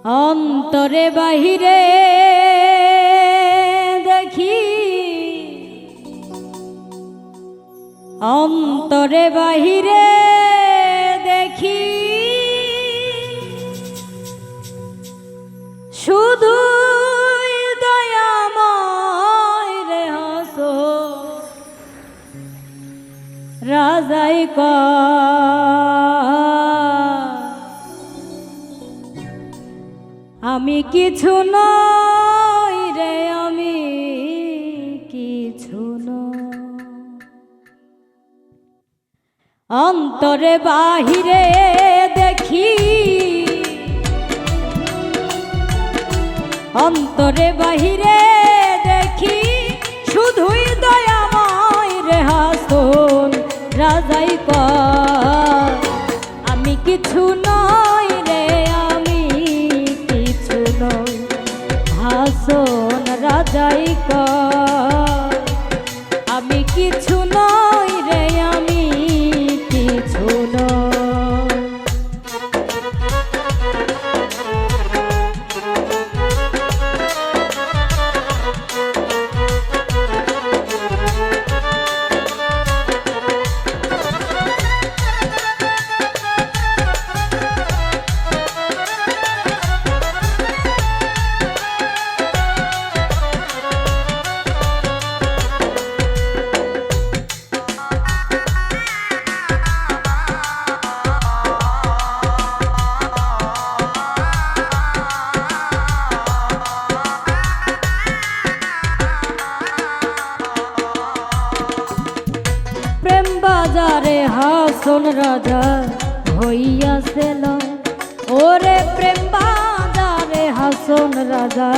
অন্তরে বাহিরে দেখি, অন্তরে বাহিরে দেখি, শুধু দয়াময় রে হাসো রাজাই আমি কিছু নই রে, আমি কিছু নই। অন্তরে বাহিরে দেখি, অন্তরে বাহিরে দেখি, শুধুই দয়াময় রে হাসন রাজাই আমি কিছু নই রে, আমি কিছু নই। হাসন রাজাই আমি কিছু নই রে, আমি কিছু নই। বাজারে হাসন রাজা হইয়াছিল, ওরে প্রেম বাজারে হাসন রাজা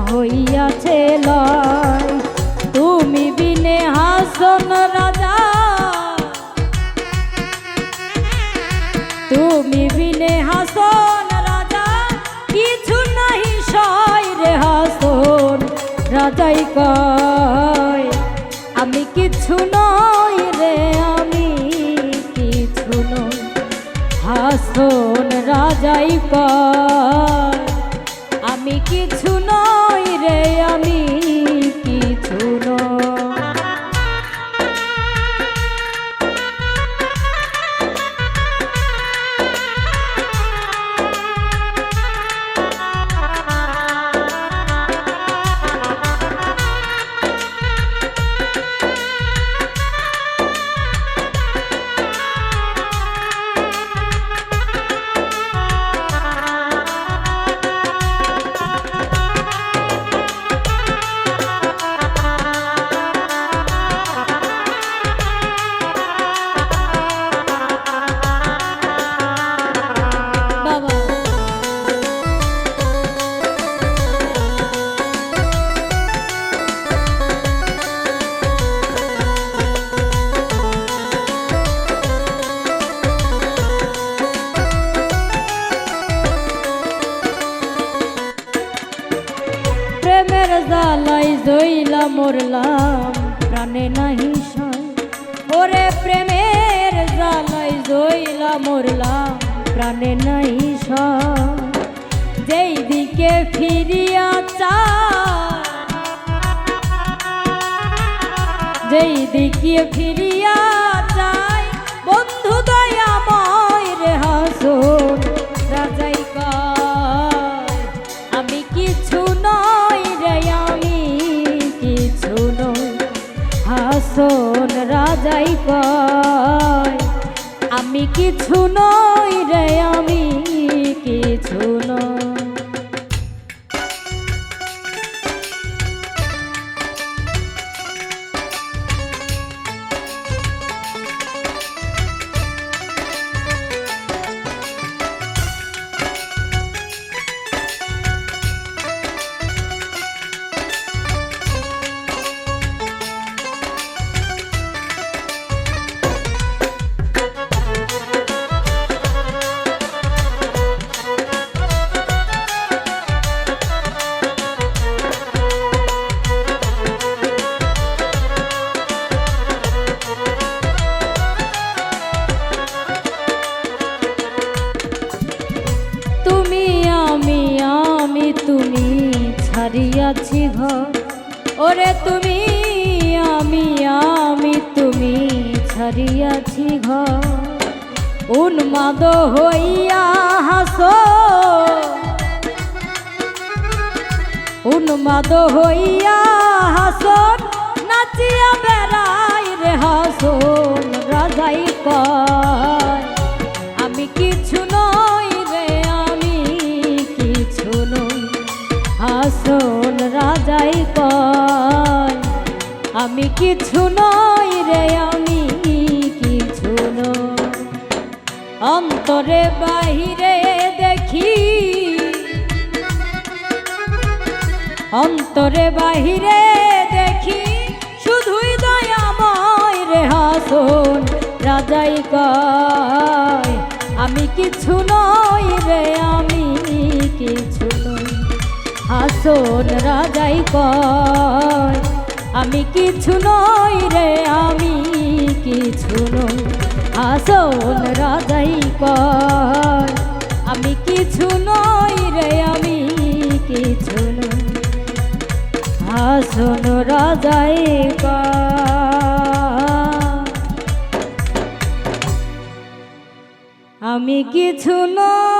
হইয়াছিল। তুমি বিনে হাসন রাজা, তুমি বিনে হাসন রাজা কিছু নাহি সয় রে। হাসন রাজাই কয় আমি কিছু নই রে, আমি কিছু নই। হাসন রাজাই কয় আমি কিছু নই রে, আমি কিছু নই। প্রেমের জ্বালাই জইলা মরলাম প্রাণে নাহি সয়, ওরে প্রেমের জ্বালাই জইলা মরলাম প্রাণে নাহি সয়। যেই দিকে ফিরিয়া চাই, যেই দিকে ফিরিয়া চাই, বন্ধু দয়াময় রে হাসন রাজাই আমি কিছু নই রে, আমি কিছু নই। হাসন রাজাই কয় আমি কিছু নই রে, আমি কিছু নই। ছাড়িয়াছি ঘর। ওরে তুমি আমি তুমি ছাড়িয়াছি ঘর। উন্মাদ হইয়া হাসো, উন্মাদ হইয়া হাসন, নাচিয়া বেড়াই রে হাসন। রাজাই কয় আমি কিছু নই রে, আমি কিছু নই। হাসন রাজাই কয় আমি কিছু নই রে, আমি কিছু নই। অন্তরে বাহিরে দেখি, অন্তরে বাহিরে দেখি শুধুই দয়াময় রে। হাসন রাজাই কয় আমি কিছু নই রে, আমি কিছু নই। হাসন রাজাই কয় আমি কিছু নই রে, আমি কিছু নই। হাসন রাজাই কয় আমি কিছু নই রে, আমি কিছু নই। হাসন রাজাই কয় আমি কিছু নই।